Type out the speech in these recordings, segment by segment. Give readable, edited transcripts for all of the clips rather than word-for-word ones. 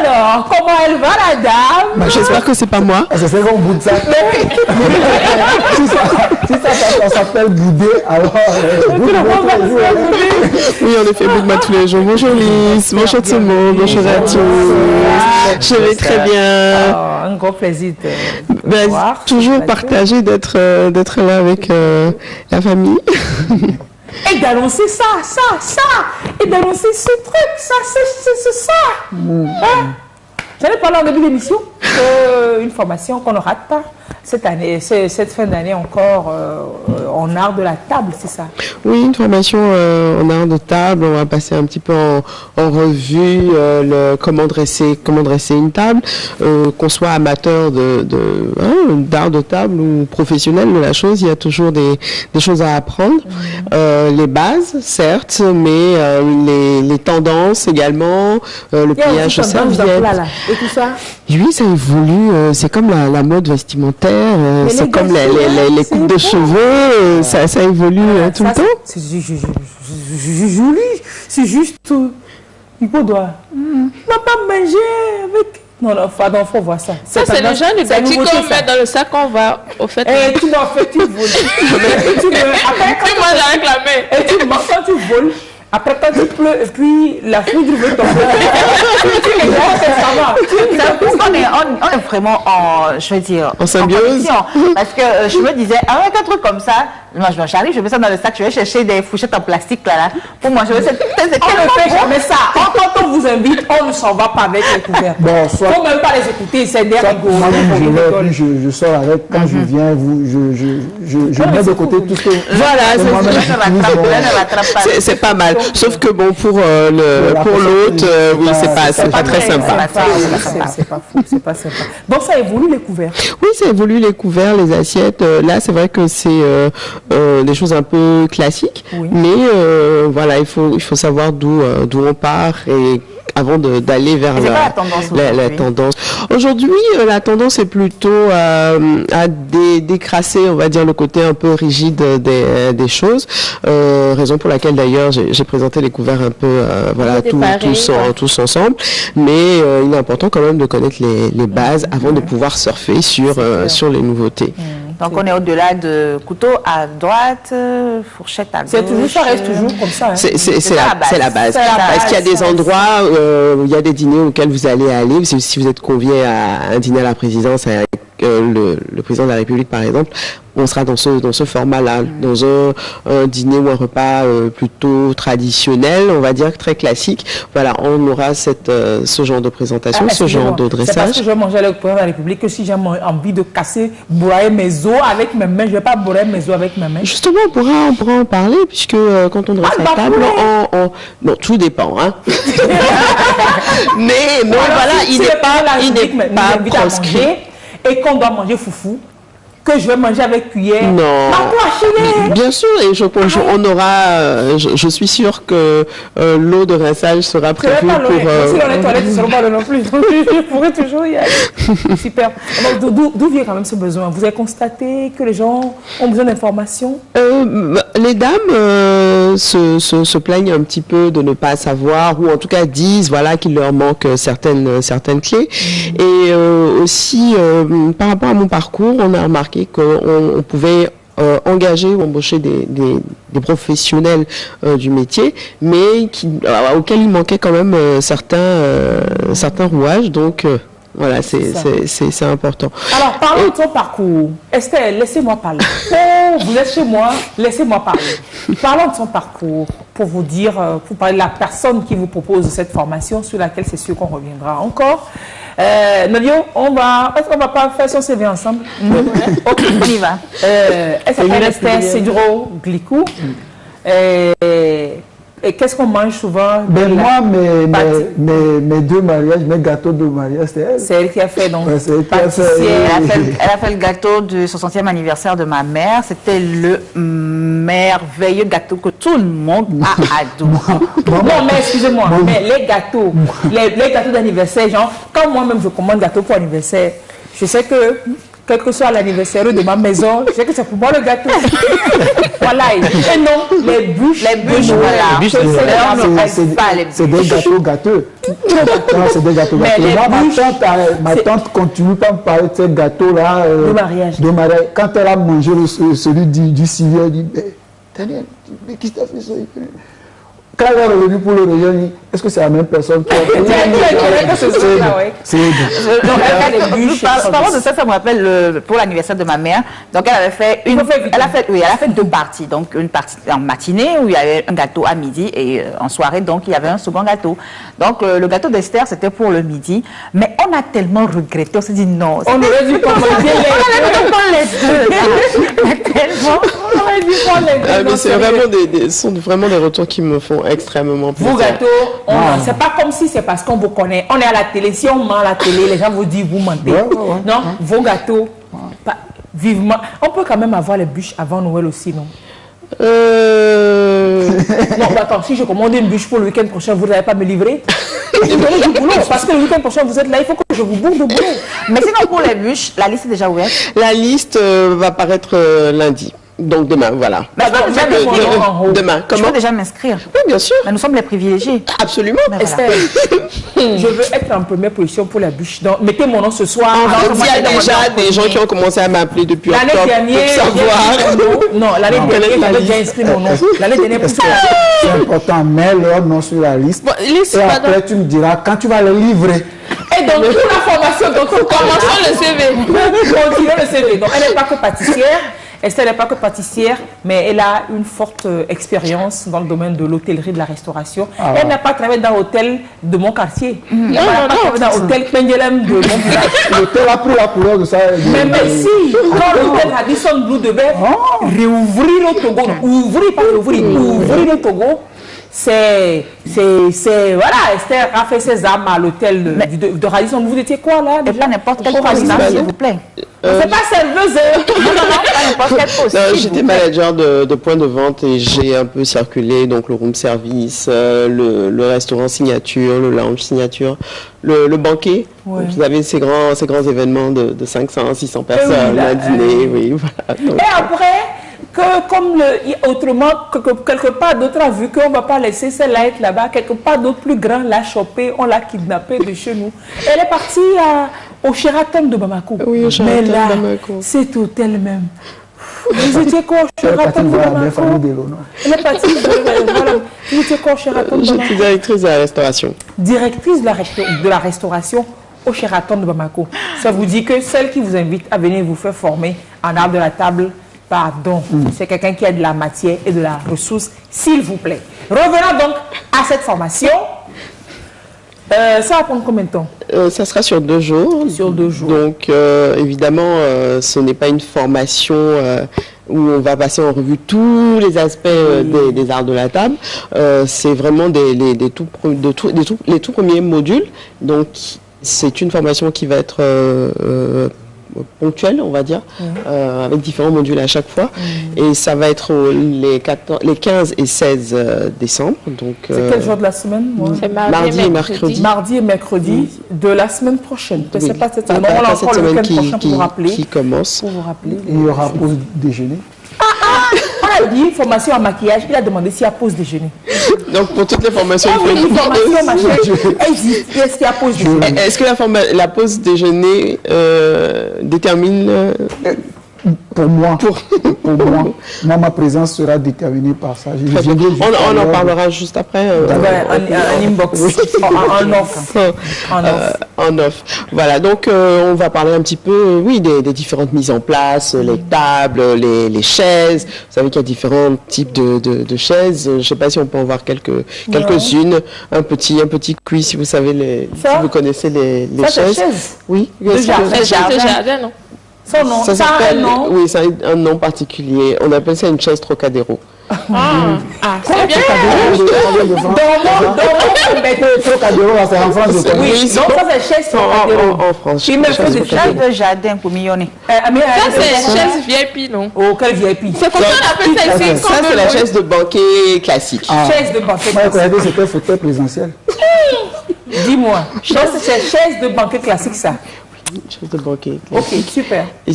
Alors, comment elle va, la dame? J'espère que c'est pas moi. C'est un bout de ça. Si ça s'appelle Boudé, alors... Oui, on est fait Boudma tous les jours. Bonjour Lys, bonjour tout le monde, bonjour à tous. Je vais très bien. Un gros plaisir de voir. Toujours partagé d'être là avec la famille. Et d'annoncer ça, et d'annoncer ce truc, c'est ça. Hein? J'allais parler en début d'émission une formation qu'on ne rate pas cette année, cette fin d'année encore en art de la table, c'est ça? Oui, une formation en art de table. On va passer un petit peu en revue comment dresser une table, qu'on soit amateur d'art de table ou professionnel de la chose. Il y a toujours des choses à apprendre. Les bases, certes, mais les tendances également, le pliage de serviette. Et tout ça? Oui, ça évolue. C'est comme la mode vestimentaire. C'est comme les coupes de cheveux. Ça évolue tout le temps. C'est joli. C'est juste... Il doit... On va pas manger avec... Non, faut voir ça. Ça, c'est le genre de gâteau qu'on met dans le sac, on va au fait. Et tu dois faire, tu voles. Après, tu manges avec la main. Et tu manges quand tu voles. Après, quand tu pleures, et puis la foudre veut tomber. On est vraiment je veux dire, en symbiose. Parce que je me disais, avec un truc comme ça, moi j'arrive, je mets ça dans le sac, je vais chercher des fourchettes en plastique là pour manger. On ne fait jamais ça. Quand on vous invite, on ne s'en va pas avec les couverts. Il ne faut même pas les écouter, c'est des rigolos. Moi, je sors avec, quand je viens, je mets de côté tout ce que... Voilà, c'est pas mal. Sauf que bon, pour l'autre, oui, c'est pas très sympa. C'est pas sympa. Donc ça évolue les couverts. Oui, ça évolue les couverts, les assiettes. Là, c'est vrai que c'est des choses un peu classiques, mais voilà, il faut savoir d'où on part et avant d'aller vers la tendance. Aujourd'hui, la tendance est plutôt à décrasser, on va dire, le côté un peu rigide des choses. Raison pour laquelle d'ailleurs j'ai présenté les couverts un peu, tous ensemble. Mais il est important quand même de connaître les bases avant de pouvoir surfer sur les nouveautés. Donc on est au-delà de couteau à droite, fourchette à gauche. Ça reste toujours comme ça. Hein. C'est la base. Parce qu'il y a des endroits, il y a des dîners auxquels vous allez aller. Si vous êtes convié à un dîner à la présidence avec le président de la République par exemple, on sera dans ce format-là, dans un dîner ou un repas plutôt traditionnel, on va dire très classique. Voilà, on aura ce genre de présentation, ce genre de dressage. C'est parce que je vais manger avec le président de la République que si j'ai envie de broyer mes os avec mes mains, je ne vais pas broyer mes os avec mes mains. Justement, on pourra en parler, puisque quand on dresse la table, bon, tout dépend, hein. mais voilà, il n'est pas proscrit. Et qu'on doit manger foufou, que je vais manger avec cuillère. Non. Bien sûr, et on aura, je suis sûre que l'eau de rinçage sera prévue pour... Si dans les toilettes, ils ne seront pas là non plus. Je pourrais toujours y aller. Super. D'où vient quand même ce besoin? Vous avez constaté que les gens ont besoin d'informations? Les dames se plaignent un petit peu de ne pas savoir, ou en tout cas disent voilà, qu'il leur manque certaines clés. Et aussi, par rapport à mon parcours, on a remarqué qu'on pouvait engager ou embaucher des professionnels du métier, mais auxquels il manquait quand même certains rouages. Donc voilà, c'est important. Alors, parlons de ton parcours. Esther, laissez-moi parler. Oh, vous êtes chez moi, laissez-moi parler. Parlons de son parcours pour vous dire, pour parler de la personne qui vous propose cette formation sur laquelle c'est sûr qu'on reviendra encore. Nadio, est-ce qu'on va pas faire son CV ensemble? Ok, on y va. Elle s'appelle Esther Sedro-Glicou. Et qu'est-ce qu'on mange souvent? Moi, mes deux mariages, mes gâteaux de mariage, c'est elle. C'est elle qui a fait, donc, Elle a fait le gâteau du 60e anniversaire de ma mère. C'était le merveilleux gâteau que tout le monde a adoré. Non, mais excusez-moi, mais les gâteaux, les gâteaux d'anniversaire, genre, quand moi-même je commande gâteau pour anniversaire, je sais que quel que soit l'anniversaire de ma maison, je sais que c'est pour moi le gâteau. Voilà. Et non, les bûches de Noël. Voilà. C'est des gâteaux gâteux. Non, c'est des gâteaux gâteux. Moi, ma tante continue pas à me parler de ces gâteaux-là. De mariage. De mariage. Quand elle a mangé celui du civier, elle dit, Daniel, mais qui t'a fait ça? Quand elle est revenue pour le réunion, est-ce que c'est la même personne qui a fait Parlons de ça, ça me rappelle pour l'anniversaire de ma mère. Donc elle avait fait elle a fait deux parties. Donc une partie en matinée où il y avait un gâteau à midi et en soirée donc il y avait un second gâteau. Donc le gâteau d'Esther c'était pour le midi, mais on a tellement regretté, on s'est dit non. On aurait dû prendre les deux. Tellement. On aurait dû prendre les deux. Mais c'est sont vraiment des retours qui me font extrêmement plaisir. Vos gâteaux, c'est pas comme si c'est parce qu'on vous connaît. On est à la télé, si on ment à la télé, les gens vous disent vous mentez. Non, vos gâteaux, vivement. On peut quand même avoir les bûches avant Noël aussi, non? Non, attends, si je commande une bûche pour le week-end prochain, vous n'allez pas me livrer? Vous donnez du boulot, parce que le week-end prochain, vous êtes là, il faut que je vous bourre de boulot. Mais sinon, pour les bûches, la liste est déjà ouverte? La liste va paraître lundi. Donc demain, voilà. Demain. Comment? Je peux déjà m'inscrire. Oui, bien sûr. Mais nous sommes les privilégiés. Absolument. Esther, je veux être en première position pour la bûche. Donc, mettez mon nom ce soir. Il y a déjà des gens qui ont commencé à m'appeler depuis octobre pour savoir. Non, l'année dernière, j'avais déjà inscrit mon nom. L'année dernière, c'est important, mets leur nom sur la liste. Et après, tu me diras quand tu vas le livrer. Et donc, pour la formation, commençons le CV. Continuez le CV. Donc, elle n'est pas que pâtissière. Esther n'est pas que pâtissière, mais elle a une forte expérience dans le domaine de l'hôtellerie, de la restauration. Elle n'a pas travaillé dans l'hôtel de mon quartier. Elle n'a pas travaillé dans l'hôtel Pendelem de mon village. L'hôtel a pris la couleur de ça. Mais merci. Quand l'hôtel Radisson Blue de Bête, réouvrir le Togo, ouvrir le Togo, voilà, Esther a fait ses armes à l'hôtel de Radisson. Vous étiez quoi là? Et pas n'importe quel poste, s'il vous plaît. C'est pas serveuse. Non, pas n'importe quel poste. J'étais manager de point de vente et j'ai un peu circulé, donc le room service, le restaurant signature, le lounge signature, le banquet. Ouais. Vous avez ces grands événements de 500, 600 personnes, un dîner, voilà. Donc, et après, autrement, quelque part d'autre a vu qu'on ne va pas laisser celle-là être là-bas, quelque part d'autre plus grand l'a chopé, on l'a kidnappé de chez nous. Elle est partie au Sheraton de Bamako. Oui, au Sheraton de Bamako. Cet hôtel même. Vous étiez quoi au Sheraton de Bamako? Elle est partie vous étiez quoi au Sheraton de Bamako? J'étais directrice de la restauration. Directrice de la restauration au Sheraton de Bamako. Ça vous dit que celle qui vous invite à venir vous faire former en art de la table, pardon, c'est quelqu'un qui a de la matière et de la ressource, s'il vous plaît. Revenons donc à cette formation. Ça va prendre combien de temps? Ça sera sur 2 jours. Sur 2 jours. Donc, évidemment, ce n'est pas une formation où on va passer en revue tous les aspects des arts de la table. C'est vraiment les tout premiers modules. Donc, c'est une formation qui va être ponctuelle, on va dire, avec différents modules à chaque fois. Et ça va être les 15 et 16 décembre. C'est quel jour de la semaine? C'est mardi et mercredi. Mardi et mercredi de la semaine prochaine. C'est pas cette semaine. On a encore le week-end prochain pour vous rappeler. Qui commence. Pour vous rappeler. Il y aura pause déjeuner. On a dit formation en maquillage. Il a demandé s'il y a pause déjeuner. Donc pour toutes les formations, il faut une formation machin. Est-ce qu'il y a pause déjeuner? Est-ce que la pause déjeuner détermine pour moi, ma présence sera déterminée par ça. On en parlera juste après. Un inbox. En off. Voilà, donc on va parler un petit peu, des différentes mises en place, les tables, les chaises. Vous savez qu'il y a différents types de chaises. Je ne sais pas si on peut en voir quelques-unes. Un petit quiz si vous savez si vous connaissez les chaises. Oui. Jardin, non? Son nom, ça a un nom. Oui, ça a un nom particulier. On appelle ça une chaise Trocadéro. C'est bien. Trocadéro, c'est en France. Oui, donc ça c'est chaise Trocadéro. En France. Il me fait des chaises de jardin pour millionner. Ça c'est chaise VIP, non? Oh, quel VIP? C'est comme ça on appelle ça ici. Ça c'est la chaise de banquet classique. Chaise de banquet classique. C'était fauteuil présidentiel. Dis-moi, c'est chaise de banquet classique ça? chaise de banquet. Ok, super. Et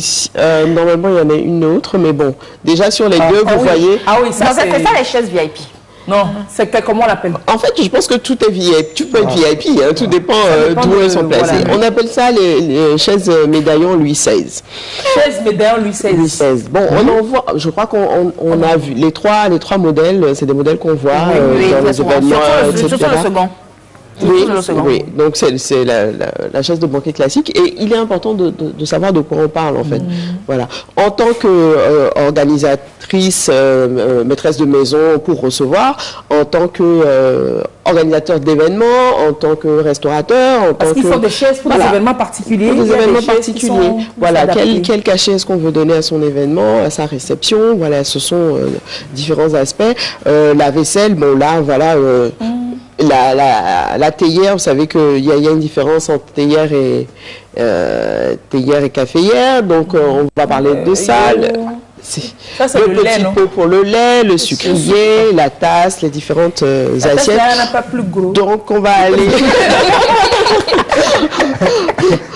normalement, il y en a une autre, mais bon, déjà sur les deux, vous voyez. Ah oui, ça c'est ça les chaises VIP. Non, c'est comment on l'appelle? En fait, je pense que tout est VIP. Tout peut être VIP, hein, tout dépend d'où elles sont placées. Voilà. On appelle ça les chaises médaillons Louis XVI. Chaises médaillons Louis XVI. Louis XVI. Bon, on en voit, je crois qu'on a vu les trois modèles, c'est des modèles qu'on voit dans les événements, etc. Surtout le second. Oui, donc c'est la chaise de banquet classique et il est important de savoir de quoi on parle en fait. Voilà. En tant qu'organisatrice, maîtresse de maison pour recevoir, en tant que organisateur d'événements, en tant que restaurateur, parce qu'il faut des chaises pour des événements particuliers. Pour des événements particuliers. Voilà, quel cachet est-ce qu'on veut donner à son événement, à sa réception. Voilà, ce sont différents aspects. La vaisselle, bon là, voilà. La théière, vous savez qu'il y a une différence entre théière et caféière, donc on va parler de ça. Ça, c'est le petit pot pour le lait, le sucrier, la tasse, les différentes assiettes. La tasse, pas plus gros. Donc on va aller...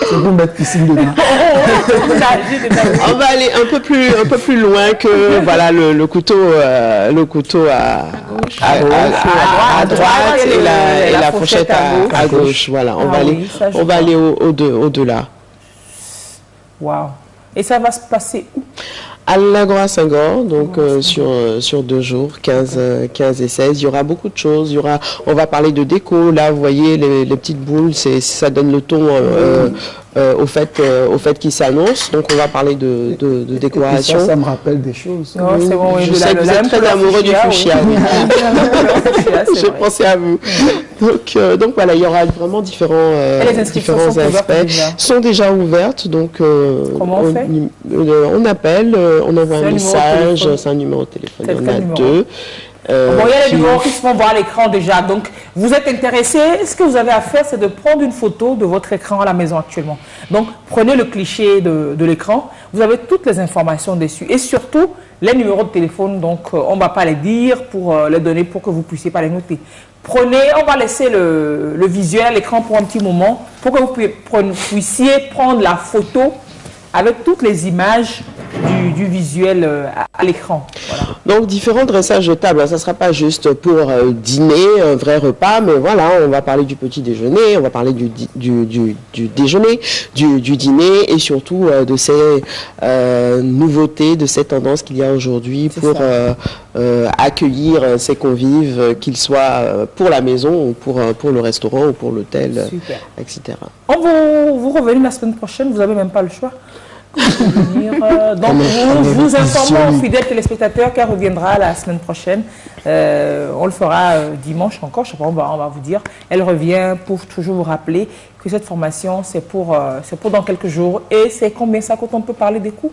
C'est pour mettre piscine dedans. On va aller un peu plus loin que voilà le couteau à droite et la fourchette à gauche. Voilà, on va aller au-delà. Waouh. Et ça va se passer où? À l'Agora Senghor, donc sur 2 jours, 15 et 16, il y aura beaucoup de choses. On va parler de déco. Là, vous voyez les petites boules, ça donne le ton au fait qu'il s'annonce. Donc, on va parler de décoration. Ça me rappelle des choses. Non, c'est bon, je sais que vous êtes très amoureux du fuchsia. Je pensais à vous. Donc voilà, il y aura vraiment différents aspects. Sont déjà ouvertes. Donc, comment on fait? On appelle, on envoie un message, c'est un numéro de téléphone, il y en a 2. Bon, il y a les numéros qui se vont voir à l'écran déjà. Donc, vous êtes intéressé, ce que vous avez à faire, c'est de prendre une photo de votre écran à la maison actuellement. Donc, prenez le cliché de l'écran. Vous avez toutes les informations dessus. Et surtout, les numéros de téléphone. Donc, on ne va pas les dire pour les donner pour que vous puissiez pas les noter. On va laisser le visuel à l'écran pour un petit moment pour que vous puissiez prendre la photo avec toutes les images du visuel à l'écran. Voilà. Donc, différents dressages de table. Ça ne sera pas juste pour dîner, un vrai repas, mais voilà, on va parler du petit déjeuner, on va parler du déjeuner, du dîner et surtout de ces nouveautés, de ces tendances qu'il y a aujourd'hui pour accueillir ces convives, qu'ils soient pour la maison ou pour le restaurant ou pour l'hôtel, etc. Vous revenez la semaine prochaine, vous n'avez même pas le choix. Donc, vous informons aux fidèles téléspectateurs qu'elle reviendra la semaine prochaine. On le fera dimanche encore, je sais pas, on va vous dire. Elle revient pour toujours vous rappeler que cette formation, c'est pour dans quelques jours. Et c'est combien ça coûte? On peut parler des coûts?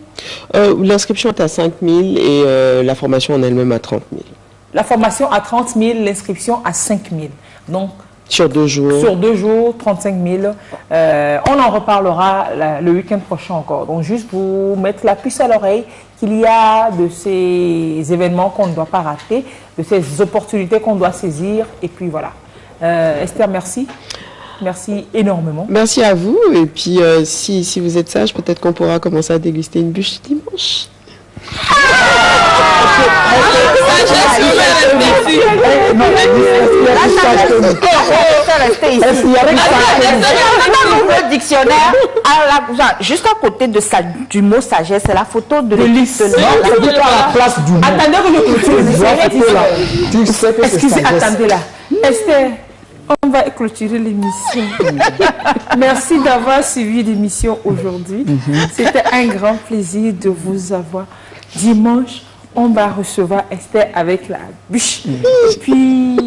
L'inscription est à 5 000 et la formation en elle-même à 30 000. La formation à 30 000, l'inscription à 5 000. Donc, sur 2 jours. Sur 2 jours, 35 000. On en reparlera le week-end prochain encore. Donc, juste vous mettre la puce à l'oreille qu'il y a de ces événements qu'on ne doit pas rater, de ces opportunités qu'on doit saisir. Et puis, voilà. Esther, merci. Merci énormément. Merci à vous. Et puis, si vous êtes sage, peut-être qu'on pourra commencer à déguster une bûche dimanche. Le dictionnaire, juste à côté du mot sagesse, c'est la photo de l'Élysée. la place du mot. Attendez que je clôture. Excusez, attendez là. Esther, on va clôturer l'émission. Merci d'avoir suivi l'émission aujourd'hui. C'était un grand plaisir de vous avoir. Dimanche, on va recevoir Esther avec la bûche. Et puis,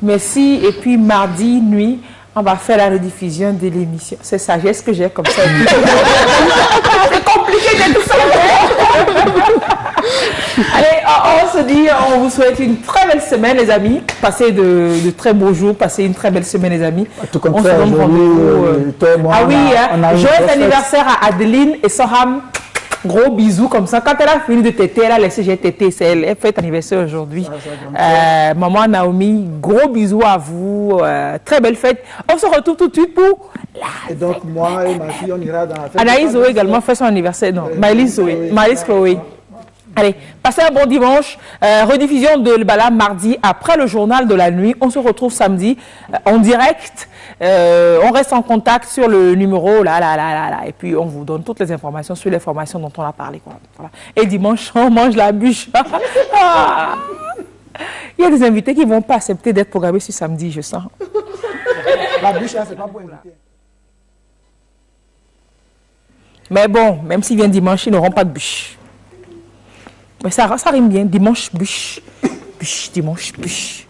merci. Et puis, mardi nuit, on va faire la rediffusion de l'émission. C'est sagesse que j'ai comme ça. C'est compliqué de tout ça. Allez, on se dit, on vous souhaite une très belle semaine, les amis. Passez de très beaux jours, passez une très belle semaine, les amis. Tout comme on ça, se donne rendez-vous. Ah oui, joyeux anniversaire à Adeline et Soham. Gros bisous comme ça. Quand elle a fini de téter, elle a laissé j'ai tété. Elle fait anniversaire aujourd'hui. Maman Naomi, gros bisous à vous. Très belle fête. On se retrouve tout de suite pour... Et donc, moi et ma fille, on ira dans la fête. Anaïs Zoé également fait son anniversaire. Non, Maëlys Zoé. Maëlys Chloé. Allez, passez un bon dimanche. Rediffusion de Lebala mardi après le journal de la nuit. On se retrouve samedi en direct. On reste en contact sur le numéro là. Et puis on vous donne toutes les informations sur les formations dont on a parlé. Quoi. Voilà. Et dimanche, on mange la bûche. Il y a des invités qui ne vont pas accepter d'être programmés ce samedi, je sens. La bûche, là, c'est pas pour inviter. Mais bon, même s'ils viennent dimanche, ils n'auront pas de bûche. Mais ça rime bien. Dimanche, bûche. Bûche, dimanche, bûche.